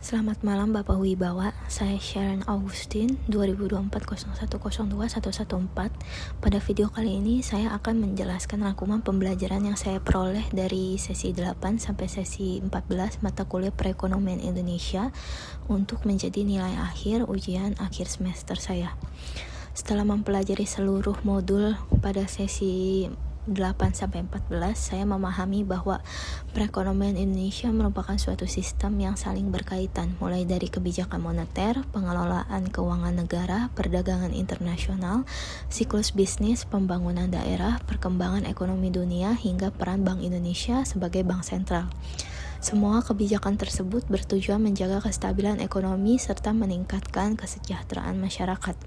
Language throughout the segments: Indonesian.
Selamat malam Bapak Wibawa, saya Sharon Augustin, 2024-0102-114. Pada video kali ini saya akan menjelaskan rangkuman pembelajaran yang saya peroleh dari sesi 8 sampai sesi 14 mata kuliah perekonomian Indonesia untuk menjadi nilai akhir ujian akhir semester saya. Setelah mempelajari seluruh modul pada sesi 8-14, saya memahami bahwa perekonomian Indonesia merupakan suatu sistem yang saling berkaitan, mulai dari kebijakan moneter, pengelolaan keuangan negara, perdagangan internasional, siklus bisnis, pembangunan daerah, perkembangan ekonomi dunia, hingga peran Bank Indonesia sebagai bank sentral. Semua kebijakan tersebut bertujuan menjaga kestabilan ekonomi serta meningkatkan kesejahteraan masyarakat.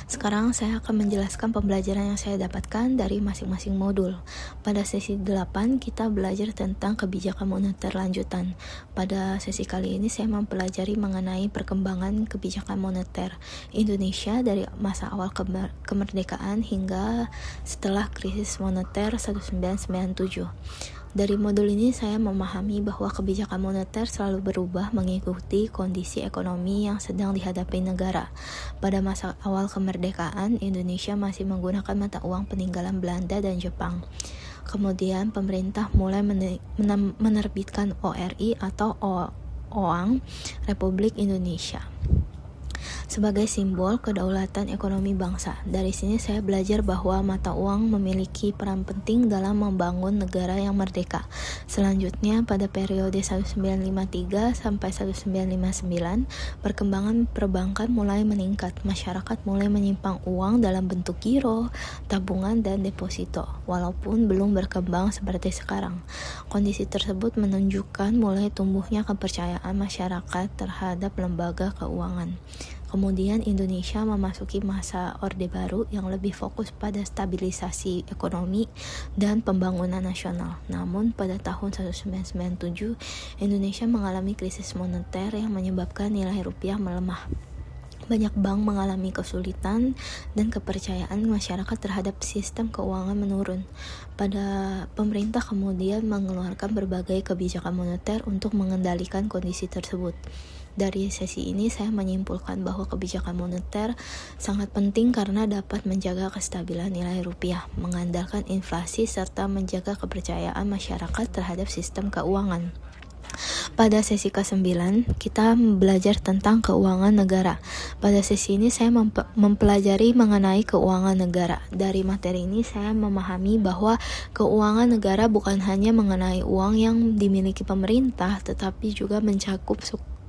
Sekarang saya akan menjelaskan pembelajaran yang saya dapatkan dari masing-masing modul. Pada sesi 8 kita belajar tentang kebijakan moneter lanjutan. Pada sesi kali ini saya mempelajari mengenai perkembangan kebijakan moneter Indonesia dari masa awal kemerdekaan hingga setelah krisis moneter 1997. Dari modul ini saya memahami bahwa kebijakan moneter selalu berubah mengikuti kondisi ekonomi yang sedang dihadapi negara. Pada masa awal kemerdekaan, Indonesia masih menggunakan mata uang peninggalan Belanda dan Jepang. Kemudian pemerintah mulai menerbitkan ORI atau Oang Republik Indonesia sebagai simbol kedaulatan ekonomi bangsa. Dari sini saya belajar bahwa mata uang memiliki peran penting dalam membangun negara yang merdeka. Selanjutnya, pada periode 1953 sampai 1959, perkembangan perbankan mulai meningkat. Masyarakat mulai menyimpan uang dalam bentuk giro, tabungan, dan deposito, walaupun belum berkembang seperti sekarang. Kondisi tersebut menunjukkan mulai tumbuhnya kepercayaan masyarakat terhadap lembaga keuangan. Kemudian Indonesia memasuki masa Orde Baru yang lebih fokus pada stabilisasi ekonomi dan pembangunan nasional. Namun pada tahun 1997, Indonesia mengalami krisis moneter yang menyebabkan nilai rupiah melemah. Banyak bank mengalami kesulitan dan kepercayaan masyarakat terhadap sistem keuangan menurun. Pemerintah kemudian mengeluarkan berbagai kebijakan moneter untuk mengendalikan kondisi tersebut. Dari sesi ini saya menyimpulkan bahwa kebijakan moneter sangat penting karena dapat menjaga kestabilan nilai rupiah, mengandalkan inflasi, serta menjaga kepercayaan masyarakat terhadap sistem keuangan. Pada sesi ke-9, kita belajar tentang keuangan negara. Pada sesi ini saya mempelajari mengenai keuangan negara. Dari materi ini saya memahami bahwa keuangan negara bukan hanya mengenai uang yang dimiliki pemerintah, tetapi juga mencakup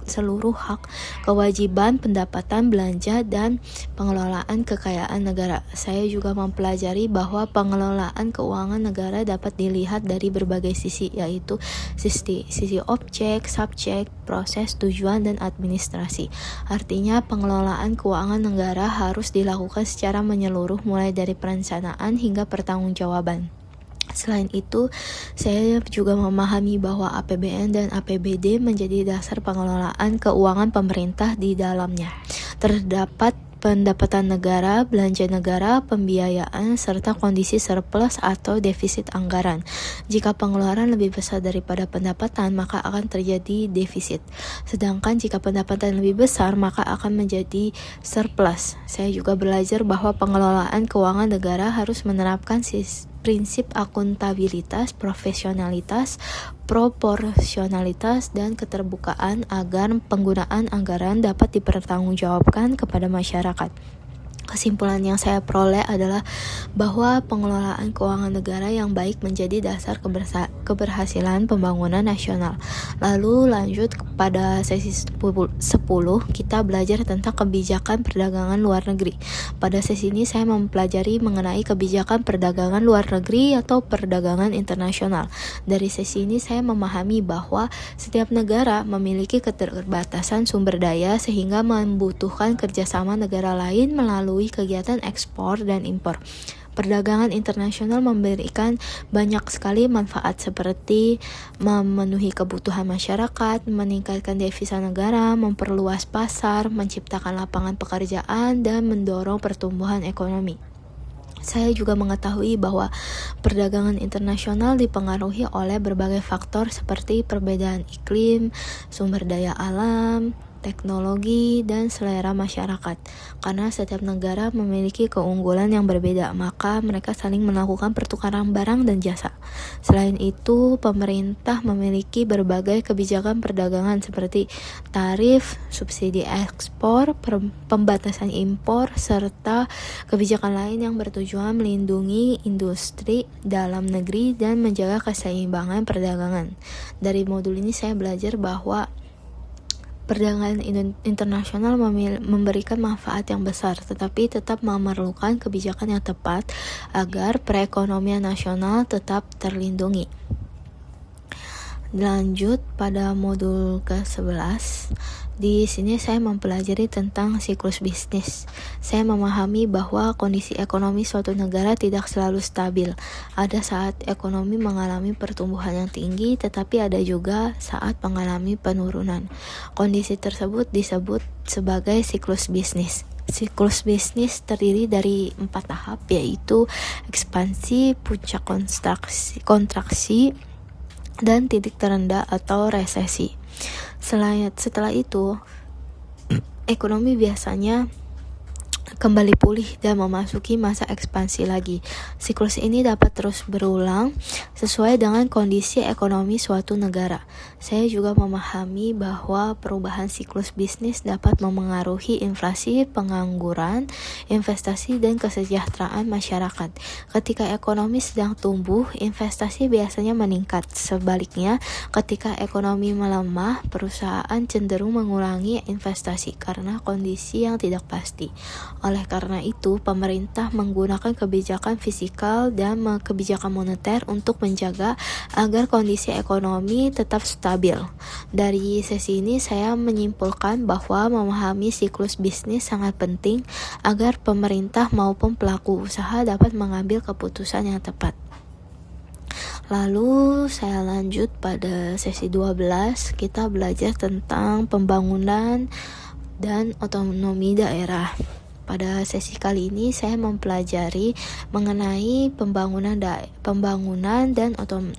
seluruh hak, kewajiban, pendapatan, belanja, dan pengelolaan kekayaan negara. Saya juga mempelajari bahwa pengelolaan keuangan negara dapat dilihat dari berbagai sisi, yaitu sisi objek, subjek, proses, tujuan, dan administrasi. Artinya, pengelolaan keuangan negara harus dilakukan secara menyeluruh mulai dari perencanaan hingga pertanggungjawaban. Selain itu, saya juga memahami bahwa APBN dan APBD menjadi dasar pengelolaan keuangan pemerintah di dalamnya. Terdapat pendapatan negara, belanja negara, pembiayaan, serta kondisi surplus atau defisit anggaran. Jika pengeluaran lebih besar daripada pendapatan, maka akan terjadi defisit. Sedangkan jika pendapatan lebih besar, maka akan menjadi surplus. Saya juga belajar bahwa pengelolaan keuangan negara harus menerapkan prinsip akuntabilitas, profesionalitas, proporsionalitas, dan keterbukaan agar penggunaan anggaran dapat dipertanggungjawabkan kepada masyarakat. Kesimpulan yang saya peroleh adalah bahwa pengelolaan keuangan negara yang baik menjadi dasar keberhasilan pembangunan nasional. Lalu lanjut pada sesi 10, kita belajar tentang kebijakan perdagangan luar negeri. Pada sesi ini saya mempelajari mengenai kebijakan perdagangan luar negeri atau perdagangan internasional. Dari sesi ini saya memahami bahwa setiap negara memiliki keterbatasan sumber daya sehingga membutuhkan kerjasama negara lain melalui kegiatan ekspor dan impor. Perdagangan internasional memberikan banyak sekali manfaat seperti memenuhi kebutuhan masyarakat, meningkatkan devisa negara, memperluas pasar, menciptakan lapangan pekerjaan, dan mendorong pertumbuhan ekonomi. Saya juga mengetahui bahwa perdagangan internasional dipengaruhi oleh berbagai faktor seperti perbedaan iklim, sumber daya alam, teknologi, dan selera masyarakat. Karena setiap negara memiliki keunggulan yang berbeda, maka mereka saling melakukan pertukaran barang dan jasa. Selain itu, pemerintah memiliki berbagai kebijakan perdagangan seperti tarif, subsidi ekspor, pembatasan impor, serta kebijakan lain yang bertujuan melindungi industri dalam negeri dan menjaga keseimbangan perdagangan. Dari modul ini saya belajar bahwa perdagangan internasional memberikan manfaat yang besar, tetapi tetap memerlukan kebijakan yang tepat agar perekonomian nasional tetap terlindungi. Lanjut pada modul ke-11. Di sini saya mempelajari tentang siklus bisnis. Saya memahami bahwa kondisi ekonomi suatu negara tidak selalu stabil. Ada saat ekonomi mengalami pertumbuhan yang tinggi, tetapi ada juga saat mengalami penurunan. Kondisi tersebut disebut sebagai siklus bisnis. Siklus bisnis terdiri dari 4 tahap, yaitu ekspansi, puncak kontraksi, dan titik terendah atau resesi. Setelah itu, ekonomi biasanya kembali pulih dan memasuki masa ekspansi lagi. Siklus ini dapat terus berulang sesuai dengan kondisi ekonomi suatu negara. Saya juga memahami bahwa perubahan siklus bisnis dapat memengaruhi inflasi, pengangguran, investasi, dan kesejahteraan masyarakat. Ketika ekonomi sedang tumbuh, investasi biasanya meningkat. Sebaliknya, ketika ekonomi melemah, perusahaan cenderung mengurangi investasi karena kondisi yang tidak pasti. Oleh karena itu, pemerintah menggunakan kebijakan fiskal dan kebijakan moneter untuk menjaga agar kondisi ekonomi tetap stabil. Dari sesi ini, saya menyimpulkan bahwa memahami siklus bisnis sangat penting agar pemerintah maupun pelaku usaha dapat mengambil keputusan yang tepat. Lalu saya lanjut pada sesi 12, kita belajar tentang pembangunan dan otonomi daerah. Pada sesi kali ini saya mempelajari mengenai pembangunan dan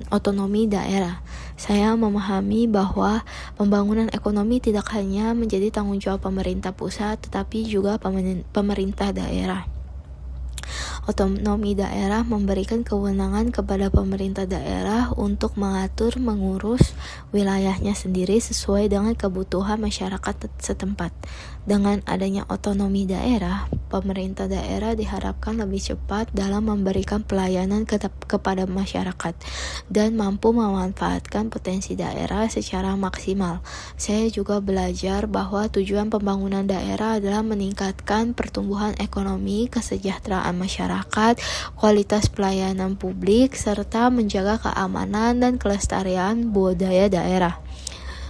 otonomi daerah. Saya memahami bahwa pembangunan ekonomi tidak hanya menjadi tanggung jawab pemerintah pusat, tetapi juga pemerintah daerah. Otonomi daerah memberikan kewenangan kepada pemerintah daerah untuk mengurus wilayahnya sendiri sesuai dengan kebutuhan masyarakat setempat. Dengan adanya otonomi daerah, pemerintah daerah diharapkan lebih cepat dalam memberikan pelayanan kepada masyarakat dan mampu memanfaatkan potensi daerah secara maksimal. Saya juga belajar bahwa tujuan pembangunan daerah adalah meningkatkan pertumbuhan ekonomi, kesejahteraan masyarakat, kualitas pelayanan publik, serta menjaga keamanan dan kelestarian budaya daerah.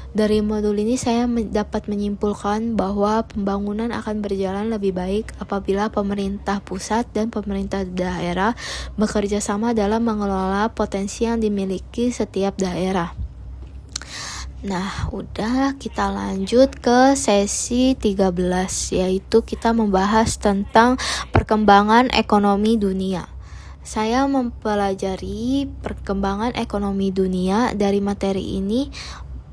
Dari modul ini saya dapat menyimpulkan bahwa pembangunan akan berjalan lebih baik apabila pemerintah pusat dan pemerintah daerah bekerja sama dalam mengelola potensi yang dimiliki setiap daerah. Nah, udah, kita lanjut ke sesi 13, yaitu kita membahas tentang perkembangan ekonomi dunia. Saya mempelajari perkembangan ekonomi dunia. Dari materi ini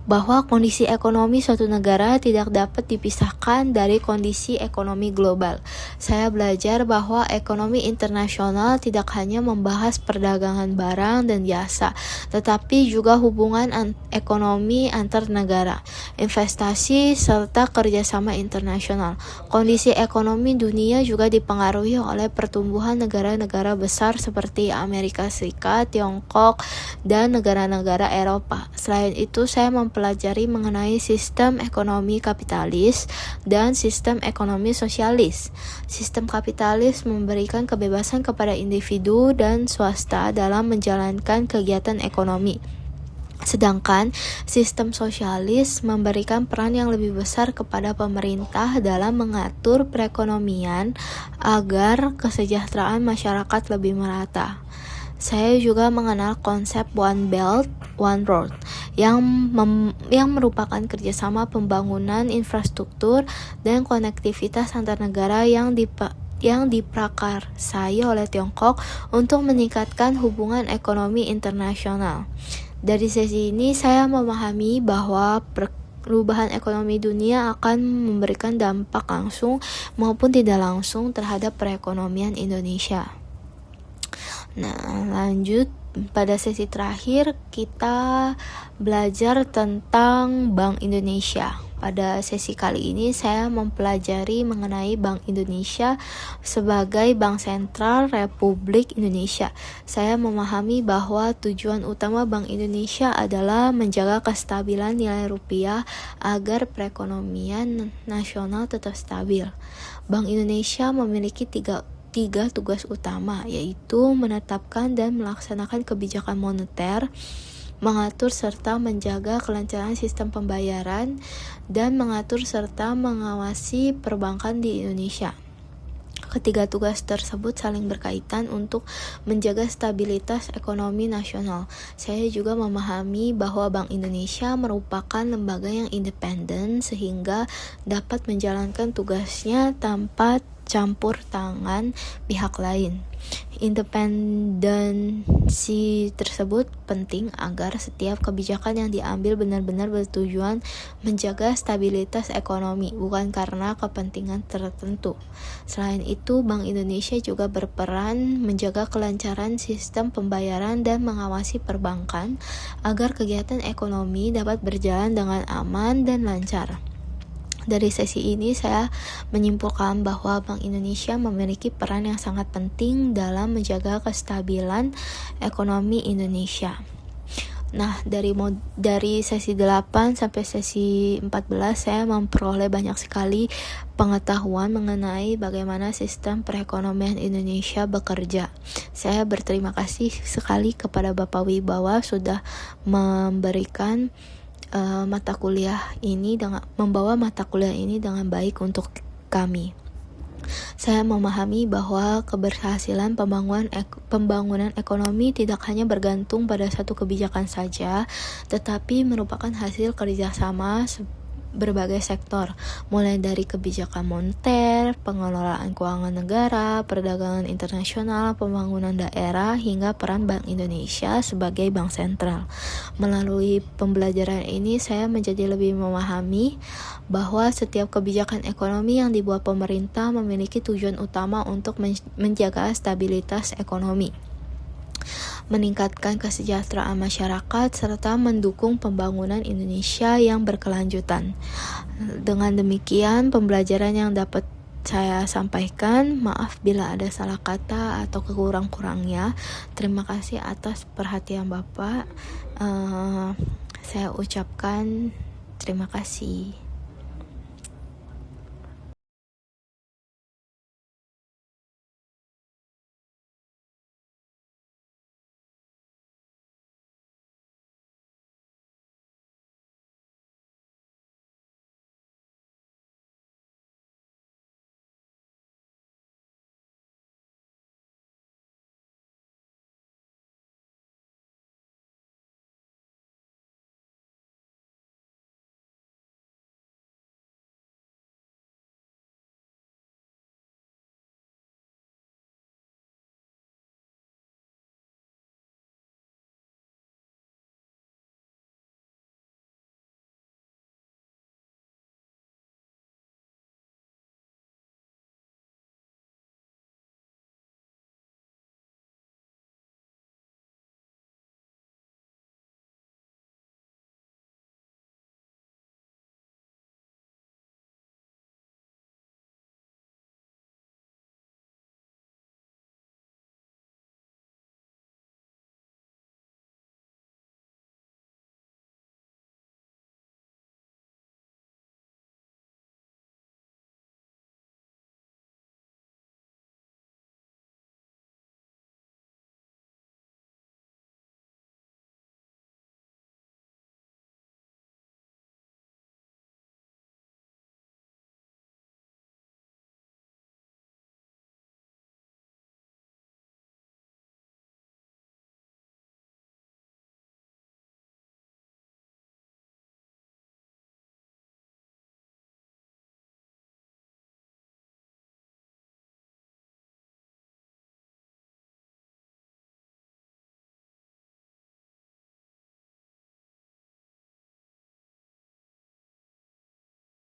bahwa kondisi ekonomi suatu negara tidak dapat dipisahkan dari kondisi ekonomi global. Saya belajar bahwa ekonomi internasional tidak hanya membahas perdagangan barang dan jasa, tetapi juga hubungan ekonomi antar negara, investasi, serta kerjasama internasional. Kondisi ekonomi dunia juga dipengaruhi oleh pertumbuhan negara-negara besar seperti Amerika Serikat, Tiongkok, dan negara-negara Eropa. Selain itu, saya mempelajari mengenai sistem ekonomi kapitalis dan sistem ekonomi sosialis. Sistem kapitalis memberikan kebebasan kepada individu dan swasta dalam menjalankan kegiatan ekonomi. Sedangkan sistem sosialis memberikan peran yang lebih besar kepada pemerintah dalam mengatur perekonomian agar kesejahteraan masyarakat lebih merata. Saya juga mengenal konsep One Belt, One Road yang merupakan kerjasama pembangunan infrastruktur dan konektivitas antar negara yang yang diprakarsai oleh Tiongkok untuk meningkatkan hubungan ekonomi internasional. Dari sesi ini saya memahami bahwa perubahan ekonomi dunia akan memberikan dampak langsung maupun tidak langsung terhadap perekonomian Indonesia. Nah, lanjut pada sesi terakhir kita belajar tentang Bank Indonesia. Pada sesi kali ini saya mempelajari mengenai Bank Indonesia sebagai Bank Sentral Republik Indonesia. Saya memahami bahwa tujuan utama Bank Indonesia adalah menjaga kestabilan nilai rupiah agar perekonomian nasional tetap stabil. Bank Indonesia memiliki tiga tugas utama, yaitu menetapkan dan melaksanakan kebijakan moneter, mengatur serta menjaga kelancaran sistem pembayaran, dan mengatur serta mengawasi perbankan di Indonesia. Ketiga tugas tersebut saling berkaitan untuk menjaga stabilitas ekonomi nasional. Saya juga memahami bahwa Bank Indonesia merupakan lembaga yang independen sehingga dapat menjalankan tugasnya tanpa campur tangan pihak lain. Independensi tersebut penting agar setiap kebijakan yang diambil benar-benar bertujuan menjaga stabilitas ekonomi, bukan karena kepentingan tertentu. Selain itu, Bank Indonesia juga berperan menjaga kelancaran sistem pembayaran dan mengawasi perbankan agar kegiatan ekonomi dapat berjalan dengan aman dan lancar. Dari sesi ini saya menyimpulkan bahwa Bank Indonesia memiliki peran yang sangat penting dalam menjaga kestabilan ekonomi Indonesia. Nah, dari sesi 8 sampai sesi 14 saya memperoleh banyak sekali pengetahuan mengenai bagaimana sistem perekonomian Indonesia bekerja. Saya berterima kasih sekali kepada Bapak Wibawa sudah memberikan membawa mata kuliah ini dengan baik untuk kami. Saya memahami bahwa keberhasilan pembangunan ekonomi tidak hanya bergantung pada satu kebijakan saja, tetapi merupakan hasil kerjasama berbagai sektor, mulai dari kebijakan moneter, pengelolaan keuangan negara, perdagangan internasional, pembangunan daerah, hingga peran Bank Indonesia sebagai bank sentral. Melalui pembelajaran ini, saya menjadi lebih memahami bahwa setiap kebijakan ekonomi yang dibuat pemerintah memiliki tujuan utama untuk menjaga stabilitas ekonomi, meningkatkan kesejahteraan masyarakat, serta mendukung pembangunan Indonesia yang berkelanjutan. Dengan demikian, pembelajaran yang dapat saya sampaikan, maaf bila ada salah kata atau kekurang-kurangnya. Terima kasih atas perhatian Bapak. Saya ucapkan terima kasih.